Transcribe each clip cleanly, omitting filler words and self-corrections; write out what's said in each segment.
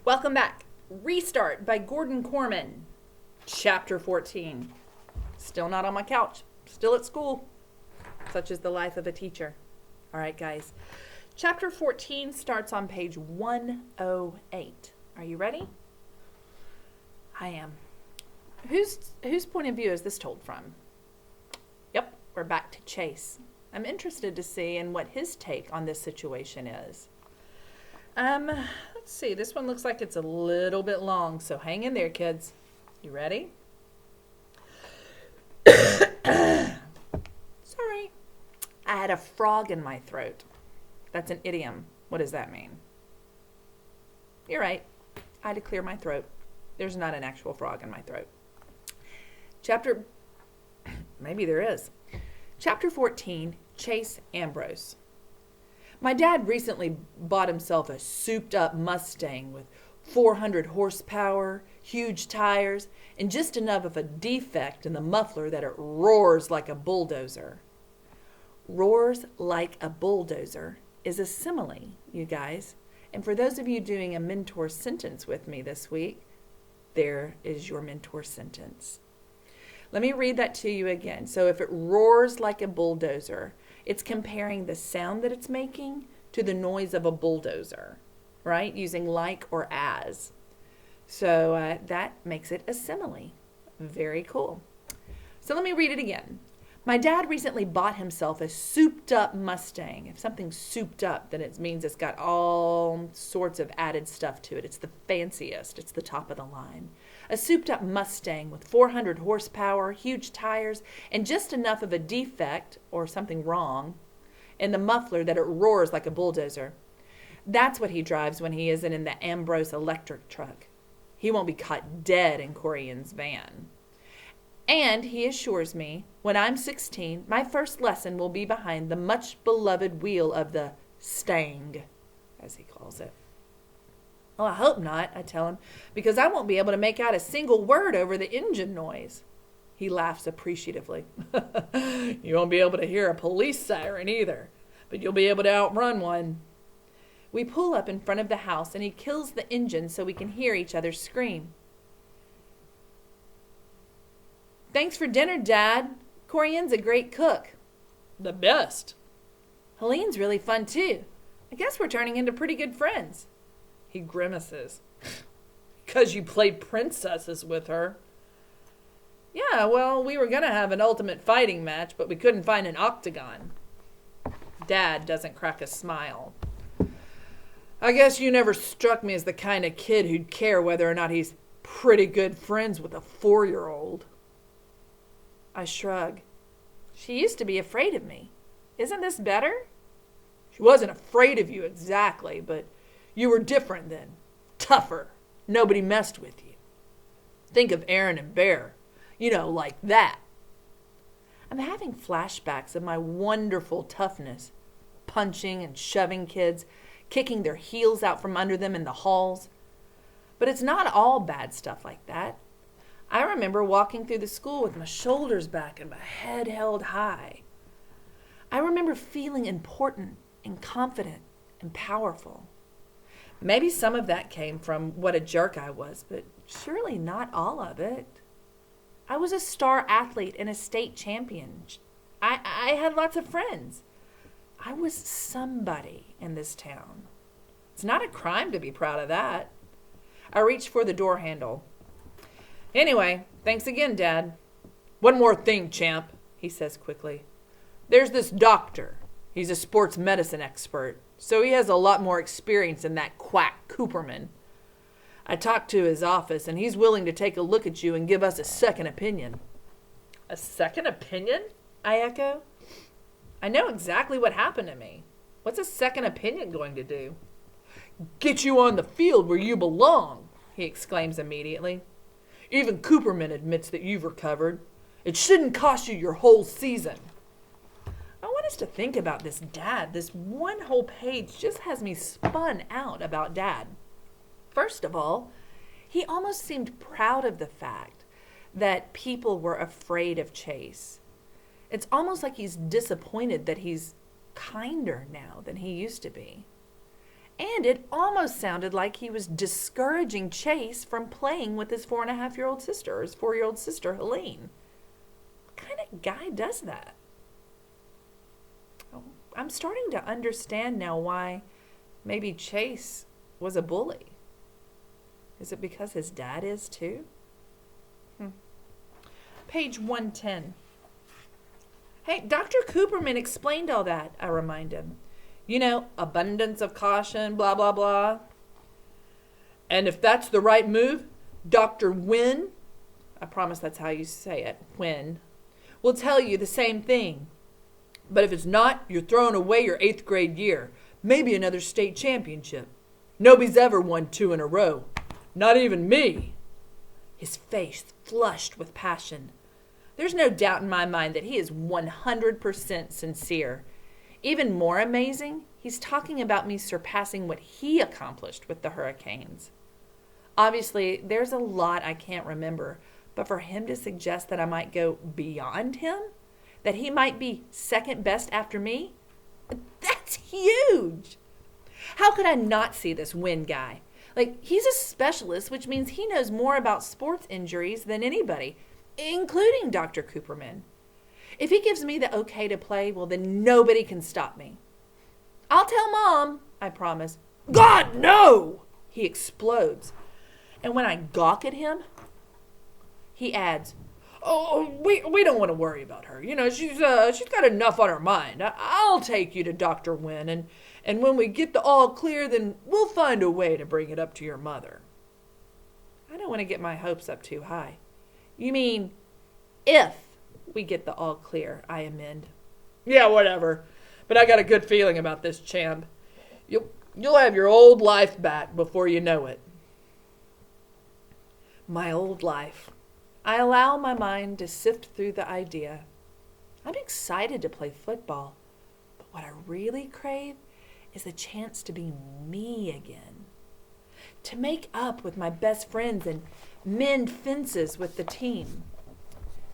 Welcome back. Restart by Gordon Corman. Chapter 14. Still not on my couch. Still at school. Such is the life of a teacher. All right, guys. Chapter 14 starts on page 108. Are you ready? I am. Whose point of view is this told from? Yep, we're back to Chase. I'm interested to see what his take on this situation is. Let's see. This one looks like it's a little bit long, so hang in there, kids. You ready? Sorry. I had a frog in my throat. That's an idiom. What does that mean? You're right. I had to clear my throat. There's not an actual frog in my throat. Maybe there is. Chapter 14, Chase Ambrose. My dad recently bought himself a souped-up Mustang with 400 horsepower, huge tires, and just enough of a defect in the muffler that it roars like a bulldozer. Roars like a bulldozer is a simile, you guys. And for those of you doing a mentor sentence with me this week, there is your mentor sentence. Let me read that to you again. So if it roars like a bulldozer, it's comparing the sound that it's making to the noise of a bulldozer, right? Using like or as. So that makes it a simile. Very cool. So let me read it again. My dad recently bought himself a souped-up Mustang. If something's souped up, then it means it's got all sorts of added stuff to it. It's the fanciest. It's the top of the line. A souped-up Mustang with 400 horsepower, huge tires, and just enough of a defect, or something wrong, in the muffler that it roars like a bulldozer. That's what he drives when he isn't in the Ambrose electric truck. He won't be caught dead in Corian's van. And he assures me, when I'm 16, my first lesson will be behind the much-beloved wheel of the Stang, as he calls it. Oh, I hope not, I tell him, because I won't be able to make out a single word over the engine noise. He laughs appreciatively. You won't be able to hear a police siren either, but you'll be able to outrun one. We pull up in front of the house, and he kills the engine so we can hear each other scream. Thanks for dinner, Dad. Corian's a great cook. The best. Helene's really fun, too. I guess we're turning into pretty good friends. He grimaces. Because you played princesses with her. Yeah, well, we were going to have an ultimate fighting match, but we couldn't find an octagon. Dad doesn't crack a smile. I guess you never struck me as the kind of kid who'd care whether or not he's pretty good friends with a 4-year-old. I shrug. She used to be afraid of me. Isn't this better? She wasn't afraid of you exactly, but you were different then. Tougher. Nobody messed with you. Think of Aaron and Bear. You know, like that. I'm having flashbacks of my wonderful toughness. Punching and shoving kids, kicking their heels out from under them in the halls. But it's not all bad stuff like that. I remember walking through the school with my shoulders back and my head held high. I remember feeling important and confident and powerful. Maybe some of that came from what a jerk I was, but surely not all of it. I was a star athlete and a state champion. I had lots of friends. I was somebody in this town. It's not a crime to be proud of that. I reached for the door handle. Anyway, thanks again, Dad. One more thing, champ, he says quickly. There's this doctor. He's a sports medicine expert, so he has a lot more experience than that quack Cooperman. I talked to his office, and he's willing to take a look at you and give us a second opinion. A second opinion? I echo. I know exactly what happened to me. What's a second opinion going to do? Get you on the field where you belong, he exclaims immediately. Even Cooperman admits that you've recovered. It shouldn't cost you your whole season. I want us to think about this Dad. This one whole page just has me spun out about Dad. First of all, he almost seemed proud of the fact that people were afraid of Chase. It's almost like he's disappointed that he's kinder now than he used to be. And it almost sounded like he was discouraging Chase from playing with his 4.5-year-old sister, or his 4-year-old sister, Helene. What kind of guy does that? I'm starting to understand now why maybe Chase was a bully. Is it because his dad is too? Page 110. Hey, Dr. Cooperman explained all that, I remind him. You know, abundance of caution, blah, blah, blah. And if that's the right move, Dr. Wynn, I promise that's how you say it, Wynn, will tell you the same thing. But if it's not, you're throwing away your 8th grade year. Maybe another state championship. Nobody's ever won 2 in a row. Not even me. His face flushed with passion. There's no doubt in my mind that he is 100% sincere. Even more amazing, he's talking about me surpassing what he accomplished with the Hurricanes. Obviously, there's a lot I can't remember, but for him to suggest that I might go beyond him, that he might be second best after me, that's huge. How could I not see this Wynn guy? Like, he's a specialist, which means he knows more about sports injuries than anybody, including Dr. Cooperman. If he gives me the okay to play, well, then nobody can stop me. I'll tell Mom, I promise. God, no! He explodes. And when I gawk at him, he adds, oh, we don't want to worry about her. You know, she's got enough on her mind. I'll take you to Dr. Wynn, and when we get the all clear, then we'll find a way to bring it up to your mother. I don't want to get my hopes up too high. You mean if we get the all clear, I amend. Yeah, whatever. But I got a good feeling about this, champ. You'll have your old life back before you know it. My old life. I allow my mind to sift through the idea. I'm excited to play football, but what I really crave is the chance to be me again. To make up with my best friends and mend fences with the team.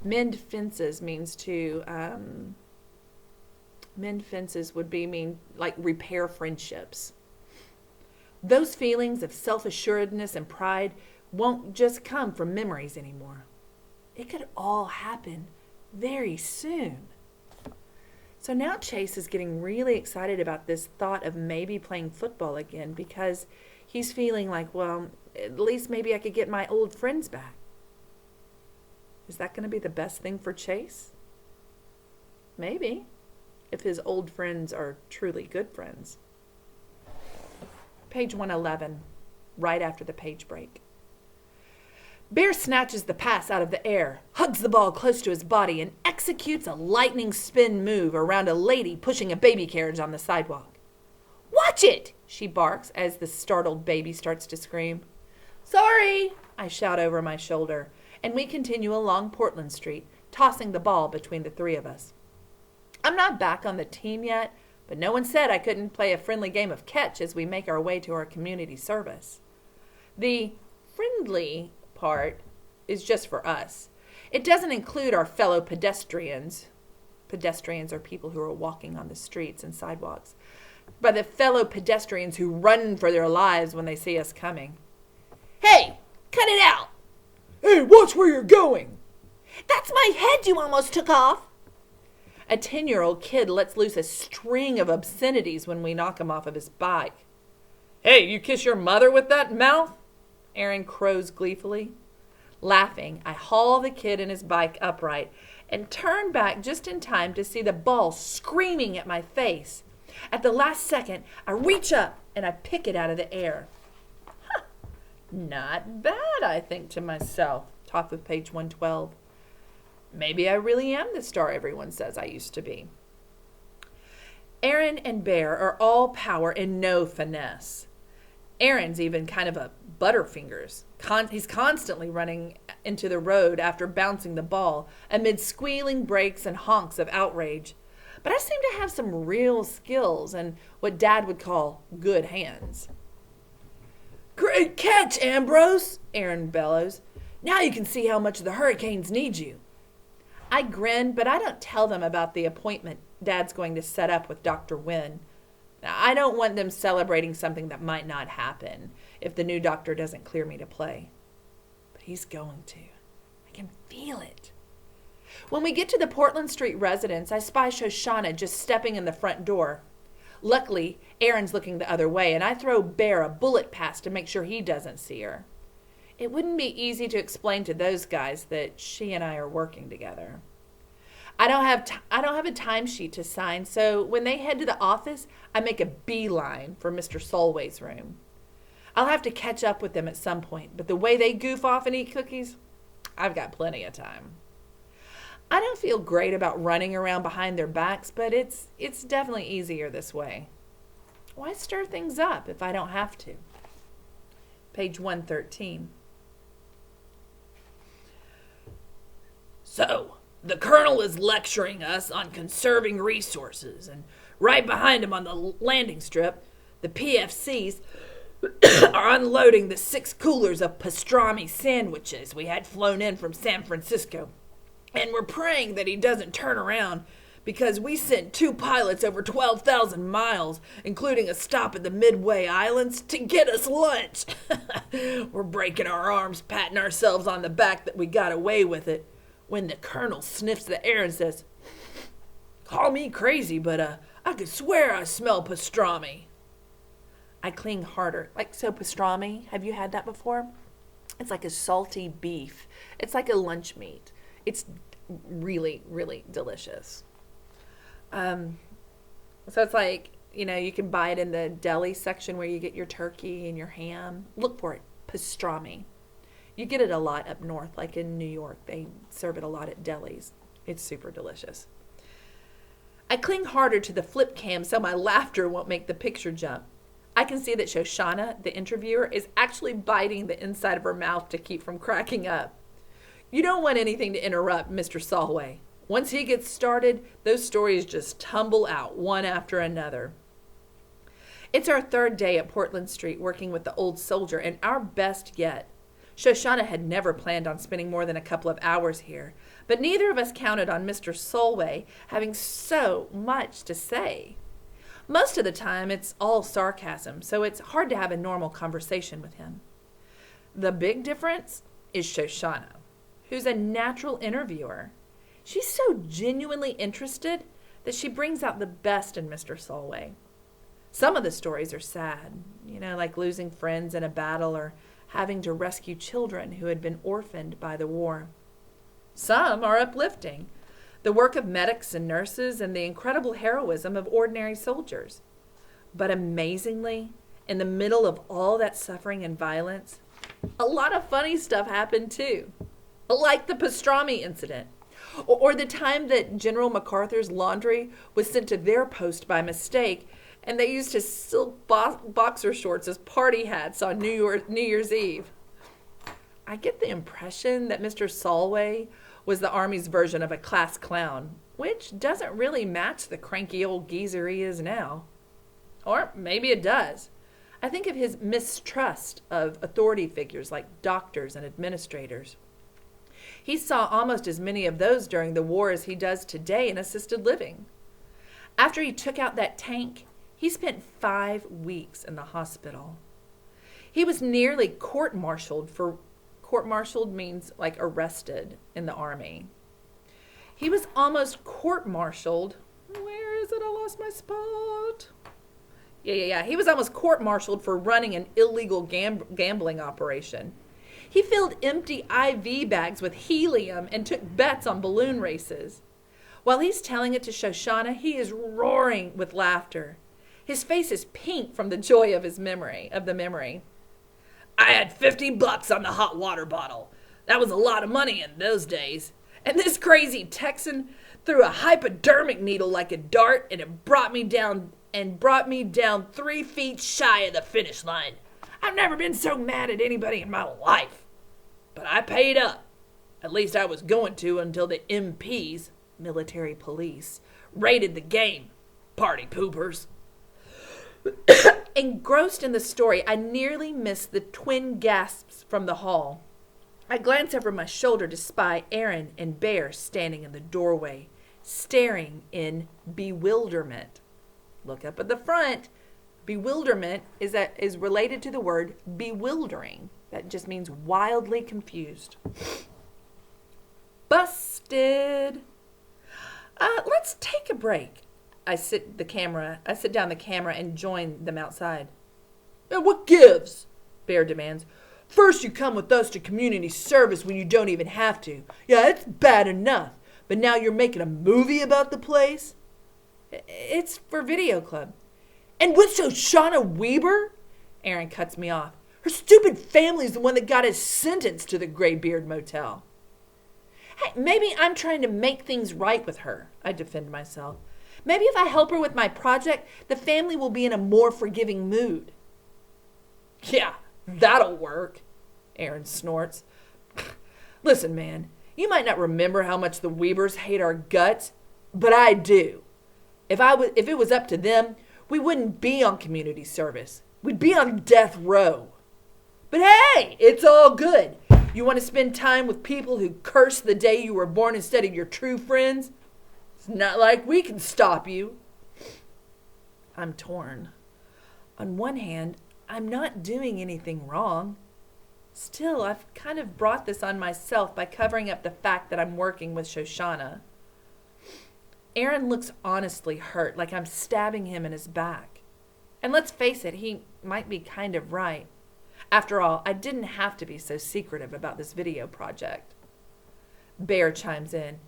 Mend fences means to, mend fences would mean like repair friendships. Those feelings of self-assuredness and pride won't just come from memories anymore. It could all happen very soon. So now Chase is getting really excited about this thought of maybe playing football again because he's feeling like, well, at least maybe I could get my old friends back. Is that going to be the best thing for Chase? Maybe, if his old friends are truly good friends. Page 111, right after the page break. Bear snatches the pass out of the air, hugs the ball close to his body, and executes a lightning spin move around a lady pushing a baby carriage on the sidewalk. Watch it, she barks as the startled baby starts to scream. Sorry, I shout over my shoulder, and we continue along Portland Street, tossing the ball between the three of us. I'm not back on the team yet, but no one said I couldn't play a friendly game of catch as we make our way to our community service. The friendly part is just for us. It doesn't include our fellow pedestrians. Pedestrians are people who are walking on the streets and sidewalks. But the fellow pedestrians who run for their lives when they see us coming. Hey, cut it out! Hey, watch where you're going! That's my head you almost took off! A 10-year-old kid lets loose a string of obscenities when we knock him off of his bike. Hey, you kiss your mother with that mouth? Aaron crows gleefully. Laughing, I haul the kid and his bike upright and turn back just in time to see the ball screaming at my face. At the last second, I reach up and I pick it out of the air. Huh, not bad, I think to myself. Top of page 112. Maybe I really am the star everyone says I used to be. Aaron and Bear are all power and no finesse. Aaron's even kind of a butterfingers. He's constantly running into the road after bouncing the ball amid squealing brakes and honks of outrage. But I seem to have some real skills and what Dad would call good hands. Great catch, Ambrose, Aaron bellows. Now you can see how much the Hurricanes need you. I grin, but I don't tell them about the appointment Dad's going to set up with Dr. Wynn. Now, I don't want them celebrating something that might not happen if the new doctor doesn't clear me to play. But he's going to. I can feel it. When we get to the Portland Street residence, I spy Shoshana just stepping in the front door. Luckily, Aaron's looking the other way, and I throw Bear a bullet pass to make sure he doesn't see her. It wouldn't be easy to explain to those guys that she and I are working together. I don't have a timesheet to sign, so when they head to the office, I make a beeline for Mr. Solway's room. I'll have to catch up with them at some point, but the way they goof off and eat cookies, I've got plenty of time. I don't feel great about running around behind their backs, but it's definitely easier this way. Why stir things up if I don't have to? Page 113. So, the Colonel is lecturing us on conserving resources, and right behind him on the landing strip, the PFCs are unloading the 6 coolers of pastrami sandwiches we had flown in from San Francisco. And we're praying that he doesn't turn around because we sent 2 pilots over 12,000 miles, including a stop at the Midway Islands, to get us lunch. We're breaking our arms, patting ourselves on the back that we got away with it, when the Colonel sniffs the air and says, "Call me crazy, but I could swear I smell pastrami." I cling harder. So pastrami, have you had that before? It's like a salty beef. It's like a lunch meat. It's really, really delicious. So it's like, you can buy it in the deli section where you get your turkey and your ham. Look for it, pastrami. You get it a lot up north, like in New York. They serve it a lot at delis. It's super delicious. I cling harder to the flip cam so my laughter won't make the picture jump. I can see that Shoshana, the interviewer, is actually biting the inside of her mouth to keep from cracking up. You don't want anything to interrupt Mr. Solway. Once he gets started, those stories just tumble out one after another. It's our 3rd day at Portland Street working with the old soldier, and our best yet. Shoshana had never planned on spending more than a couple of hours here, but neither of us counted on Mr. Solway having so much to say. Most of the time, it's all sarcasm, so it's hard to have a normal conversation with him. The big difference is Shoshana, who's a natural interviewer. She's so genuinely interested that she brings out the best in Mr. Solway. Some of the stories are sad, like losing friends in a battle or having to rescue children who had been orphaned by the war. Some are uplifting, the work of medics and nurses and the incredible heroism of ordinary soldiers. But amazingly, in the middle of all that suffering and violence, a lot of funny stuff happened too. Like the pastrami incident, or the time that General MacArthur's laundry was sent to their post by mistake, and they used his silk boxer shorts as party hats on New Year's Eve. I get the impression that Mr. Solway was the Army's version of a class clown, which doesn't really match the cranky old geezer he is now. Or maybe it does. I think of his mistrust of authority figures like doctors and administrators. He saw almost as many of those during the war as he does today in assisted living. After he took out that tank, he spent 5 weeks in the hospital. He was nearly court-martialed court-martialed means like arrested in the Army. He was almost court-martialed. Where is it? I lost my spot. Yeah. He was almost court-martialed for running an illegal gambling operation. He filled empty IV bags with helium and took bets on balloon races. While he's telling it to Shoshana, he is roaring with laughter. His face is pink from the joy of the memory. I had $50 on the hot water bottle. That was a lot of money in those days. And this crazy Texan threw a hypodermic needle like a dart, and it brought me down 3 feet shy of the finish line. I've never been so mad at anybody in my life. But I paid up. At least I was going to until the MPs, military police, raided the game. Party poopers. Engrossed in the story, I nearly missed the twin gasps from the hall. I glance over my shoulder to spy Aaron and Bear standing in the doorway, staring in bewilderment. Look up at the front. Bewilderment is related to the word bewildering. That just means wildly confused. Busted. Let's take a break. I sit down the camera and join them outside. What gives? Bear demands. First you come with us to community service when you don't even have to. Yeah, it's bad enough. But now you're making a movie about the place? It's for Video Club. And with Shoshana Weber? Aaron cuts me off. Her stupid family's the one that got us sentenced to the Graybeard Motel. Hey, maybe I'm trying to make things right with her, I defend myself. Maybe if I help her with my project, the family will be in a more forgiving mood. Yeah, that'll work, Aaron snorts. Listen, man, you might not remember how much the Webers hate our guts, but I do. If it was up to them, we wouldn't be on community service. We'd be on death row. But hey, it's all good. You want to spend time with people who curse the day you were born instead of your true friends? It's not like we can stop you. I'm torn. On one hand, I'm not doing anything wrong. Still, I've kind of brought this on myself by covering up the fact that I'm working with Shoshana. Aaron looks honestly hurt, like I'm stabbing him in his back. And let's face it, he might be kind of right. After all, I didn't have to be so secretive about this video project. Bear chimes in.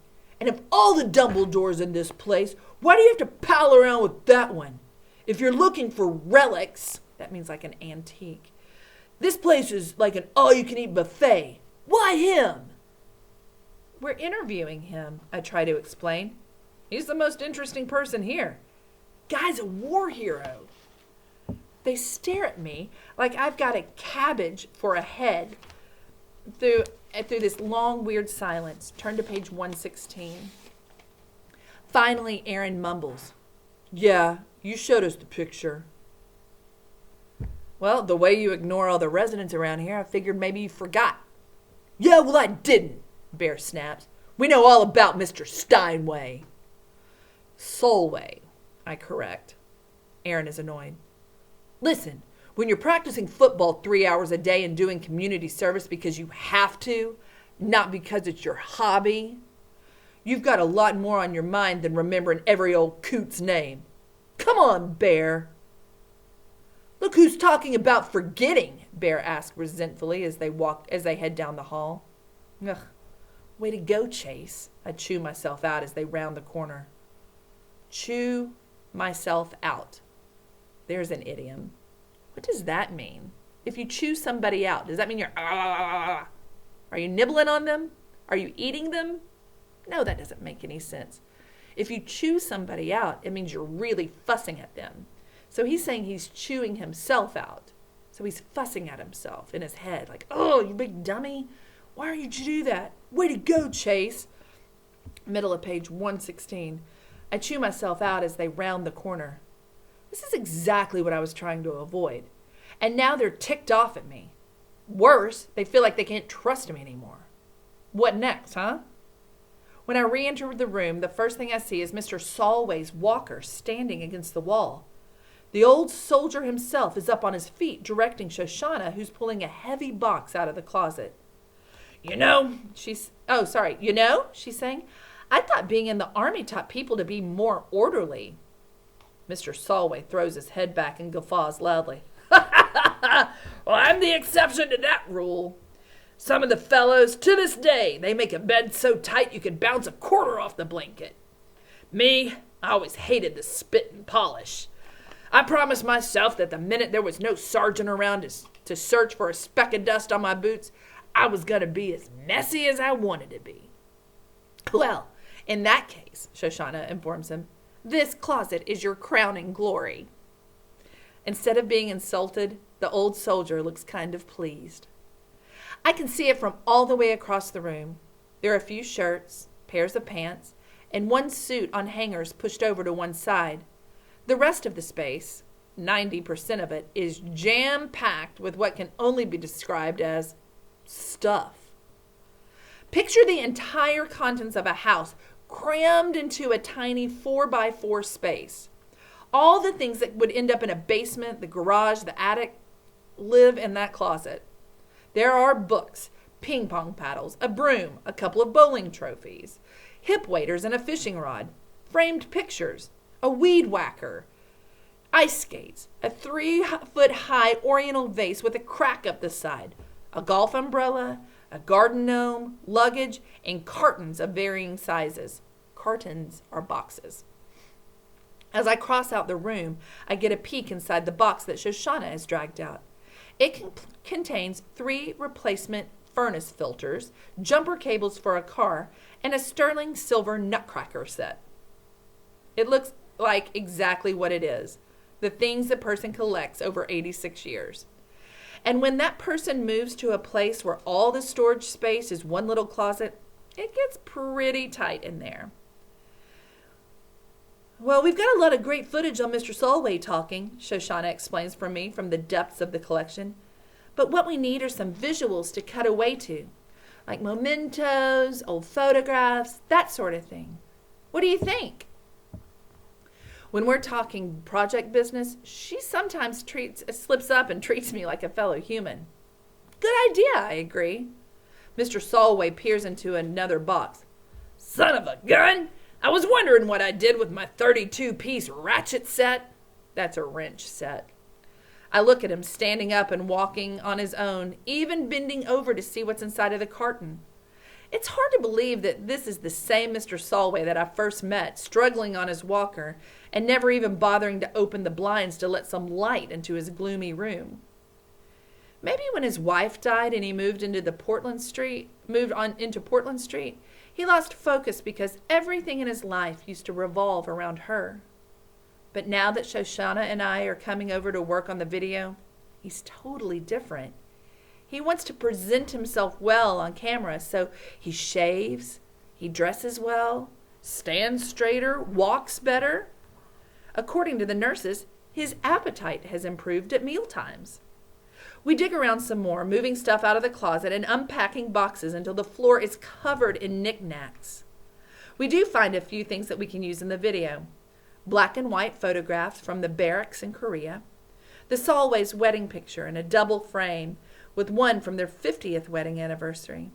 And of all the Dumbledores in this place, why do you have to pal around with that one? If you're looking for relics, that means like an antique. This place is like an all-you-can-eat buffet. Why him? We're interviewing him, I try to explain. He's the most interesting person here. Guy's a war hero. They stare at me like I've got a cabbage for a head through this long, weird silence. Turn to page 116. Finally, Aaron mumbles. Yeah, you showed us the picture. Well, the way you ignore all the residents around here, I figured maybe you forgot. Yeah, well, I didn't, Bear snaps. We know all about Mr. Steinway. Solway, I correct. Aaron is annoyed. Listen, when you're practicing football 3 hours a day and doing community service because you have to, not because it's your hobby, you've got a lot more on your mind than remembering every old coot's name. Come on, Bear. Look who's talking about forgetting, Bear asked resentfully as they head down the hall. Ugh, way to go, Chase. I chew myself out as they round the corner. Chew myself out. There's an idiom. What does that mean? If you chew somebody out, does that mean you're... Are you nibbling on them? Are you eating them? No, that doesn't make any sense. If you chew somebody out, it means you're really fussing at them. So he's saying he's chewing himself out. So he's fussing at himself in his head. Like, oh, you big dummy. Why are you do that? Way to go, Chase. Middle of page 116. I chew myself out as they round the corner. This is exactly what I was trying to avoid. And now they're ticked off at me. Worse, they feel like they can't trust me anymore. What next, huh? When I re-enter the room, the first thing I see is Mr. Solway's walker standing against the wall. The old soldier himself is up on his feet, directing Shoshana, who's pulling a heavy box out of the closet. You know, she's saying. I thought being in the army taught people to be more orderly. Mr. Solway throws his head back and guffaws loudly. Well, I'm the exception to that rule. Some of the fellows, to this day, they make a bed so tight you could bounce a quarter off the blanket. Me, I always hated the spit and polish. I promised myself that the minute there was no sergeant around to search for a speck of dust on my boots, I was going to be as messy as I wanted to be. Well, in that case, Shoshana informs him, this closet is your crowning glory. Instead of being insulted, the old soldier looks kind of pleased. I can see it from all the way across the room. There are a few shirts, pairs of pants, and one suit on hangers pushed over to one side. The rest of the space, 90% of it, is jam-packed with what can only be described as stuff. Picture the entire contents of a house crammed into a tiny 4x4 space. All the things that would end up in a basement, the garage, the attic, live in that closet. There are books, ping pong paddles, a broom, a couple of bowling trophies, hip waders and a fishing rod, framed pictures, a weed whacker, ice skates, a 3-foot-high oriental vase with a crack up the side, a golf umbrella, a garden gnome, luggage, and cartons of varying sizes. Cartons are boxes. As I cross out the room, I get a peek inside the box that Shoshana has dragged out. It contains 3 replacement furnace filters, jumper cables for a car, and a sterling silver nutcracker set. It looks like exactly what it is, the things a person collects over 86 years. And when that person moves to a place where all the storage space is one little closet, it gets pretty tight in there. Well, we've got a lot of great footage on Mr. Solway talking, Shoshana explains for me from the depths of the collection. But what we need are some visuals to cut away to, like mementos, old photographs, that sort of thing. What do you think? When we're talking project business, she sometimes slips up and treats me like a fellow human. Good idea, I agree. Mr. Solway peers into another box. Son of a gun! I was wondering what I did with my 32-piece ratchet set. That's a wrench set. I look at him standing up and walking on his own, even bending over to see what's inside of the carton. It's hard to believe that this is the same Mr. Solway that I first met, struggling on his walker and never even bothering to open the blinds to let some light into his gloomy room. Maybe when his wife died and he moved into Portland Street, he lost focus because everything in his life used to revolve around her. But now that Shoshana and I are coming over to work on the video, he's totally different. He wants to present himself well on camera, so he shaves, he dresses well, stands straighter, walks better. According to the nurses, his appetite has improved at mealtimes. We dig around some more, moving stuff out of the closet and unpacking boxes until the floor is covered in knickknacks. We do find a few things that we can use in the video. Black and white photographs from the barracks in Korea, the Solway's wedding picture in a double frame with one from their 50th wedding anniversary,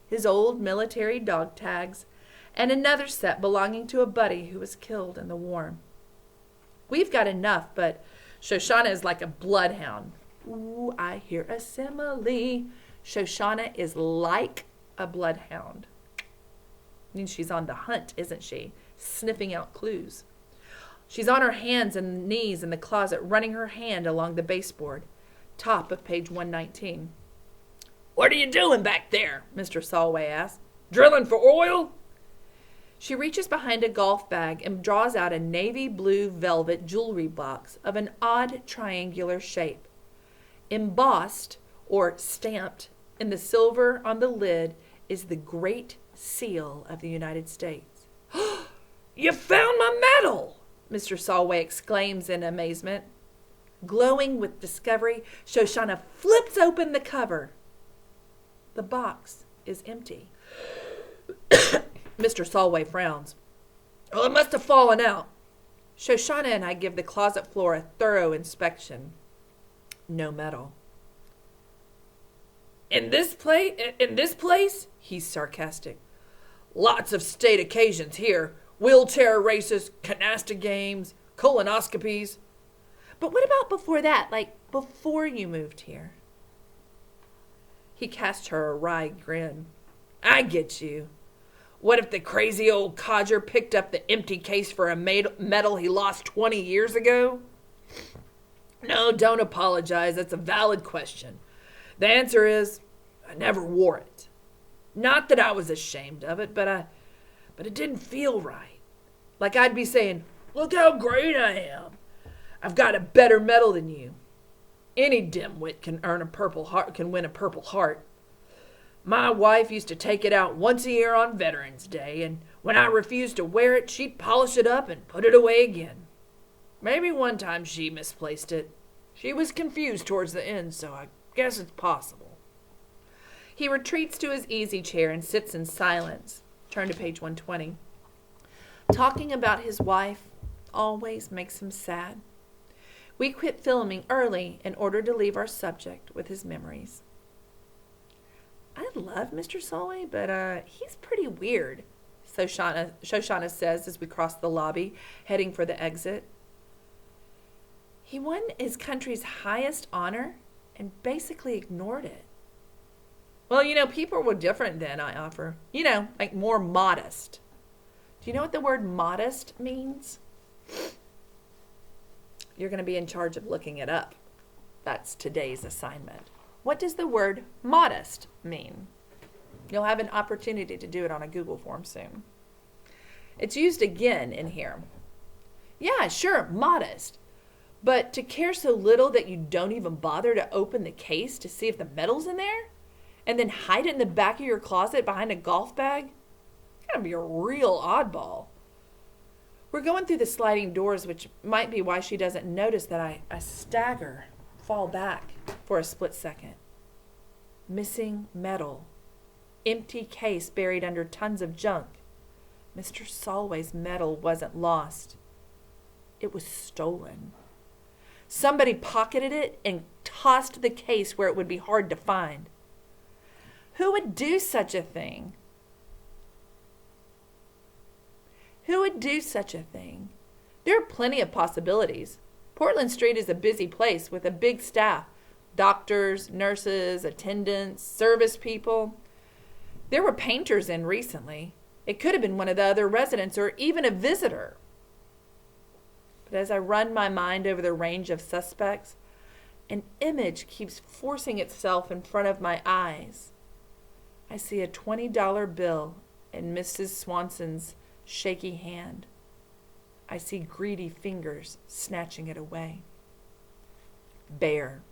his old military dog tags, and another set belonging to a buddy who was killed in the war. We've got enough, but Shoshana is like a bloodhound. Ooh, I hear a simile. Shoshana is like a bloodhound. Means she's on the hunt, isn't she? Sniffing out clues. She's on her hands and knees in the closet, running her hand along the baseboard. Top of page 119. What are you doing back there? Mr. Solway asks. Drilling for oil? She reaches behind a golf bag and draws out a navy blue velvet jewelry box of an odd triangular shape. Embossed or stamped in the silver on the lid is the Great Seal of the United States. You found my medal! Mr. Solway exclaims in amazement. Glowing with discovery, Shoshana flips open the cover. The box is empty. Mr. Solway frowns. Well, it must have fallen out. Shoshana and I give the closet floor a thorough inspection. No metal. In this place? He's sarcastic. Lots of state occasions here. Wheelchair races, canasta games, colonoscopies. But what about before that? Like before you moved here? He casts her a wry grin. I get you. What if the crazy old codger picked up the empty case for a medal he lost 20 years ago? No, don't apologize. That's a valid question. The answer is, I never wore it. Not that I was ashamed of it, but it didn't feel right. Like I'd be saying, look how great I am. I've got a better medal than you. Any dimwit can win a Purple Heart. My wife used to take it out once a year on Veterans Day, and when I refused to wear it, she'd polish it up and put it away again. Maybe one time she misplaced it. She was confused towards the end, so I guess it's possible. He retreats to his easy chair and sits in silence. Turn to page 120. Talking about his wife, always makes him sad. We quit filming early in order to leave our subject with his memories. I love Mr. Solway, but he's pretty weird, Shoshana says as we cross the lobby, heading for the exit. He won his country's highest honor and basically ignored it. Well, people were different then, I offer. Like more modest. Do you know what the word modest means? You're going to be in charge of looking it up. That's today's assignment. What does the word modest mean? You'll have an opportunity to do it on a Google form soon. It's used again in here. Yeah, sure, modest. But to care so little that you don't even bother to open the case to see if the metal's in there? And then hide it in the back of your closet behind a golf bag? You're gonna be a real oddball. We're going through the sliding doors, which might be why she doesn't notice that I stagger, fall back for a split second. Missing metal. Empty case buried under tons of junk. Mr. Solway's metal wasn't lost. It was stolen. Somebody pocketed it and tossed the case where it would be hard to find. Who would do such a thing? Who would do such a thing? There are plenty of possibilities. Portland Street is a busy place with a big staff. Doctors, nurses, attendants, service people. There were painters in recently. It could have been one of the other residents or even a visitor. But as I run my mind over the range of suspects, an image keeps forcing itself in front of my eyes. I see a $20 bill in Mrs. Swanson's shaky hand. I see greedy fingers snatching it away. Bear.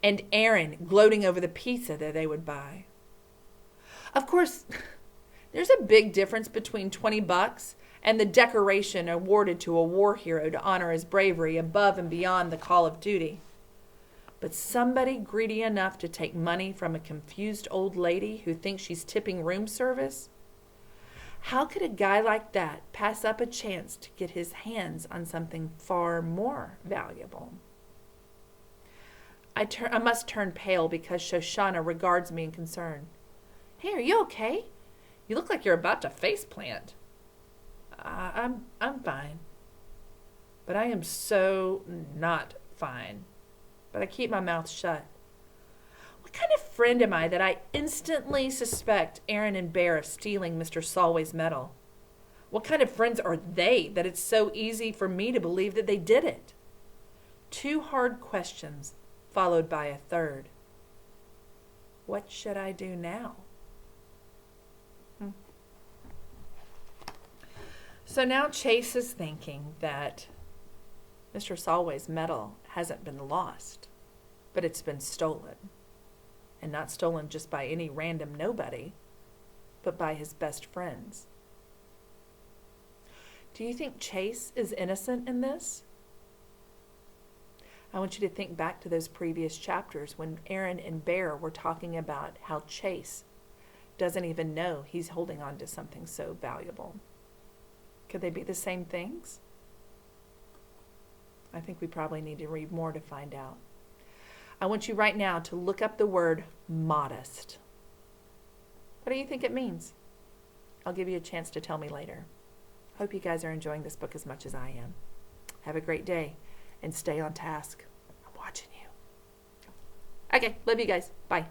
And Aaron gloating over the pizza that they would buy. Of course, there's a big difference between $20 and the decoration awarded to a war hero to honor his bravery above and beyond the call of duty. But somebody greedy enough to take money from a confused old lady who thinks she's tipping room service? How could a guy like that pass up a chance to get his hands on something far more valuable? I must turn pale because Shoshana regards me in concern. Hey, are you okay? You look like you're about to faceplant. I'm fine. But I am so not fine. But I keep my mouth shut. What kind of friend am I that I instantly suspect Aaron and Bear of stealing Mr. Solway's metal? What kind of friends are they that it's so easy for me to believe that they did it? 2 hard questions, followed by a third. What should I do now? So now Chase is thinking that Mr. Solway's metal hasn't been lost, but it's been stolen. And not stolen just by any random nobody, but by his best friends. Do you think Chase is innocent in this? I want you to think back to those previous chapters when Aaron and Bear were talking about how Chase doesn't even know he's holding on to something so valuable. Could they be the same things? I think we probably need to read more to find out. I want you right now to look up the word modest. What do you think it means? I'll give you a chance to tell me later. Hope you guys are enjoying this book as much as I am. Have a great day and stay on task. I'm watching you. Okay, love you guys. Bye.